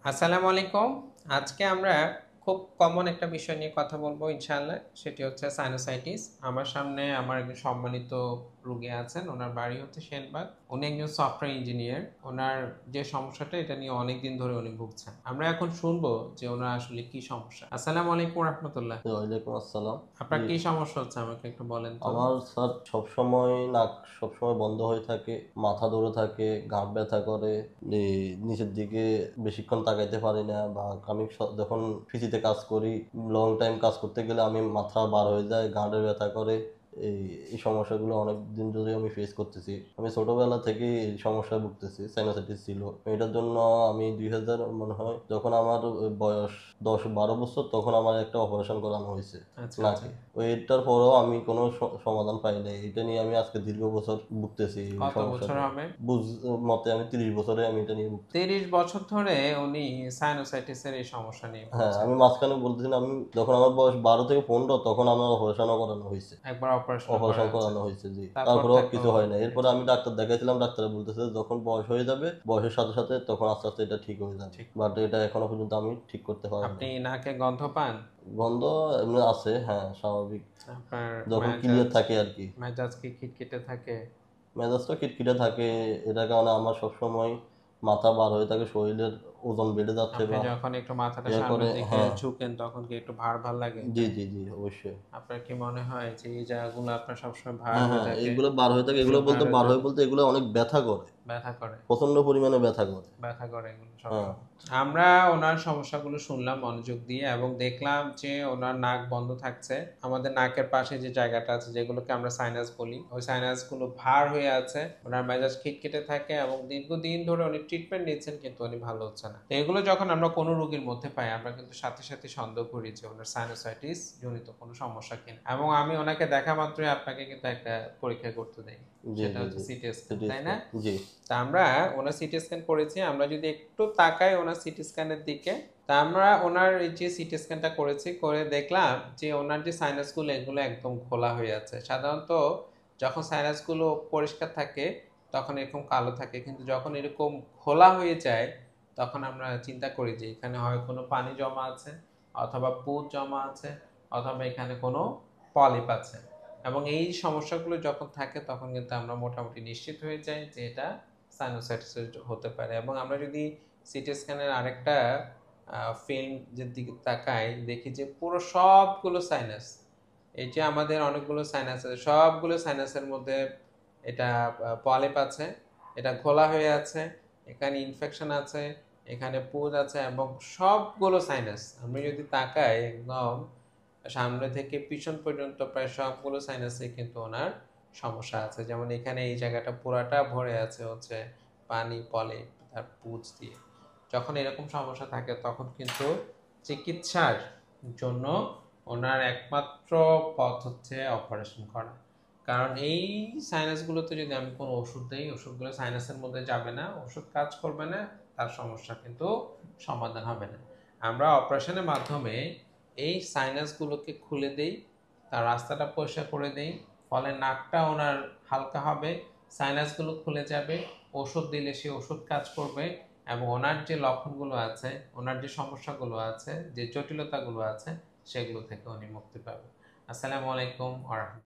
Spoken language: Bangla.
আসসালামু আলাইকুম। আজকে আমরা খুব কমন একটা বিষয় নিয়ে কথা বলবো ইনশাআল্লাহ। সেটি হচ্ছে সাইনোসাইটিস। আমার সামনে আমার একজন সম্মানিত রোগী আছেন। উনার বাড়ি হচ্ছে সেনবাগ। উনি একজন সফটওয়্যার ইঞ্জিনিয়ার। উনার যে সমস্যাটা এটা নিয়ে অনেকদিন ধরে উনি ভুগছেন। আমরা এখন শুনবো যে উনার আসলে কি সমস্যা। আসসালামু আলাইকুম রাহমাতুল্লাহ। ওয়ালাইকুম আসসালাম। আপনার জি, কি সমস্যা হচ্ছে আমাকে একটু বলেন তো? আমার স্যার সবসময় নাক সবসময় বন্ধ হয়ে থাকে, মাথা ধরে থাকে, ঘাড় ব্যথা করে, নিচের দিকে বেশিক্ষণ তাকাইতে পারি না বা আমি যখন পিসিতে কাজ করি, লং টাইম কাজ করতে গেলে আমি মাথা বার হয়ে যায়, ঘাড়ে ব্যথা করে। এই এই সমস্যাগুলো অনেকদিন ধরে আমি ফেস করতেছি। আমি ছোটবেলা থেকেই এই সমস্যায় ভুগতেছি। সাইনোসাইটিস ছিল। এটার জন্য আমি ২০০০ মনে হয় যখন আমার বয়স ১০-১২ বছর তখন আমার একটা অপারেশন করানো হইছে আচ্ছা, আচ্ছা। নাকে। এটার পরেও আমি কোনো সমাধান পাই নাই। এটা নিয়ে আমি আজকে দীর্ঘ বছর ভুগতেছি এই কত বছর সমস্যাটা। হবে? বুঝ মতে আমি ৩০ বছরে আমি এটা নিয়ে ভুগতেছি। ৩০ বছর ধরে উনি সাইনোসাইটিসের এই সমস্যা নিয়ে হ্যাঁ, ভুগছেন। আমি মাঝখানে বলতেছিলাম আমি যখন আমার বয়স ১২ থেকে ১৫ তখন আমার অপারেশনও করানো হইছে। একবার অপারেশনও করা অপারেশন হয়েছে। করানো হয়েছে, জি। তারপর তারপরেও থেকেও কিছু হয় নাই। এরপরে আচ্ছা, আমি ডাক্তার দেখাইছিলাম। ডাক্তারে বলতেছে যখন বয়স হয়ে যাবে, বয়সের সাথে, সাথে তখন আস্তে, আস্তে এটা ঠিক হয়ে যাবে। ঠিক বাট হবে। এটা এখনো পর্যন্ত আমি ঠিক করতে পারি আপনি নাই। নাকে গন্ধ পান? গন্ধ এমনি আছে, হ্যাঁ, স্বাভাবিক। আপনার যখন ক্লিয়ার থাকে আরকি। মেজাজ কি খিটখিটে থাকে? মেজাজটা খিটখিটে থাকে। এটার কারণে আমার সবসময় মাথা বার হয়ে থাকে, শরীরের ওজন বেড়ে যাচ্ছে আপনি বা যখন একটু মাথাটা ইয়ে করে, সামনের দিকে হ্যাঁ। ঝুঁকেন তখন কি একটু ভার, ভার লাগে? জি, জি, জি, অবশ্যই। আপনার কি মনে হয় যে এই জায়গাগুলো আপনার সবসময় ভার হ্যাঁ, হয়ে হ্যাঁ, থাকে? এগুলো বার হয়ে থাকে। এগুলো এগুলো ভার বলতে হয়ে বার যায়, হয় বলতে এগুলো অনেক ব্যথা করে। ব্যথা করে? প্রচন্ড পরিমাণে ব্যথা করে। ব্যথা করে এগুলো হ্যাঁ, সবসময়। আমরা ওনার সমস্যাগুলো শুনলাম মনোযোগ দিয়ে এবং দেখলাম যে ওনার নাক বন্ধ থাকছে। আমাদের নাকের পাশে যে জায়গাটা আছে যেগুলোকে আমরা সাইনাস বলি, ওই সাইনাসগুলো ভার হয়ে আছে। ওনার মেজাজ খিটখিটে থাকে এবং দীর্ঘদিন ধরে উনি ট্রিটমেন্ট নিচ্ছেন কিন্তু উনি ভালো হচ্ছে না। তো এগুলো যখন আমরা কোনো রোগীর মধ্যে পাই আমরা কিন্তু সাথে, সাথে সন্দেহ করি যে ওনার সাইনোসাইটিস জনিত কোনো সমস্যা কিনা। এবং আমি ওনাকে দেখা মাত্রই আপনাকে কিন্তু একটা পরীক্ষা করতে দেই। জি, সেটা জি, হচ্ছে জি। সিটি স্ক্যান, সিটি তাই না? স্ক্যান। জি, তা আমরা ওনার সিটি স্ক্যান করেছি। আমরা যদি একটু তাকাই ওনার সিটি স্ক্যানের দিকে, তা আমরা ওনার এই যে সিটি স্ক্যানটা করেছি, করে দেখলাম যে ওনার যে সাইনাসগুলো এগুলো একদম ঘোলা হয়ে আছে। সাধারণত যখন সাইনাসগুলো পরিষ্কার থাকে তখন এরকম কালো থাকে। কিন্তু যখন এরকম ঘোলা হয়ে যায় তখন আমরা চিন্তা করি যে এখানে হয় কোনো পানি জমা আছে অথবা পুজ জমা আছে অথবা এখানে কোনো পলিপ আছে। এবং এই সমস্যাগুলো যখন থাকে তখন কিন্তু আমরা মোটামুটি নিশ্চিত হয়ে যাই যে এটা সাইনোসাইটিস হতে পারে। এবং আমরা যদি সিটি স্ক্যানের আরেকটা ফিল্ম যে দিকে তাকাই দেখি যে পুরো সবগুলো সাইনাস, এই যে আমাদের অনেকগুলো সাইনাস আছে সবগুলো সাইনাসের মধ্যে এটা পলিপ আছে, এটা ঘোলা হয়ে আছে, এখানে ইনফেকশন আছে, এখানে পুজ আছে এবং সবগুলো সাইনাস আমরা যদি তাকাই একদম সামনে থেকে পিছন পর্যন্ত প্রায় সবগুলো সাইনাসে কিন্তু ওনার সমস্যা আছে। যেমন এখানে এই জায়গাটা পুরাটা ভরে আছে হচ্ছে পানি, পলিপ, তার পুজ দিয়ে। যখন এরকম সমস্যা থাকে তখন কিন্তু চিকিৎসার জন্য ওনার একমাত্র পথ হচ্ছে অপারেশন করা। কারণ এই সাইনাসগুলোতে যদি আমি কোনো ওষুধ দেই ওষুধগুলো সাইনাসের মধ্যে যাবে না, ওষুধ কাজ করবে না, তার সমস্যা কিন্তু সমাধান হবে না। আমরা অপারেশনের মাধ্যমে এই সাইনাসগুলোকে খুলে দেই, তার রাস্তাটা পরিষ্কার করে দেই, ফলে নাকটা ওনার হালকা হবে, সাইনাসগুলো খুলে যাবে, ওষুধ দিলে সে ওষুধ কাজ করবে এবং ওনার যে লক্ষণগুলো আছে, ওনার যে সমস্যাগুলো আছে, যে জটিলতাগুলো আছে সেগুলো থেকে উনি মুক্তি পাবে। আসসালামু আলাইকুম ওয়া রাহমাতুল্লাহ।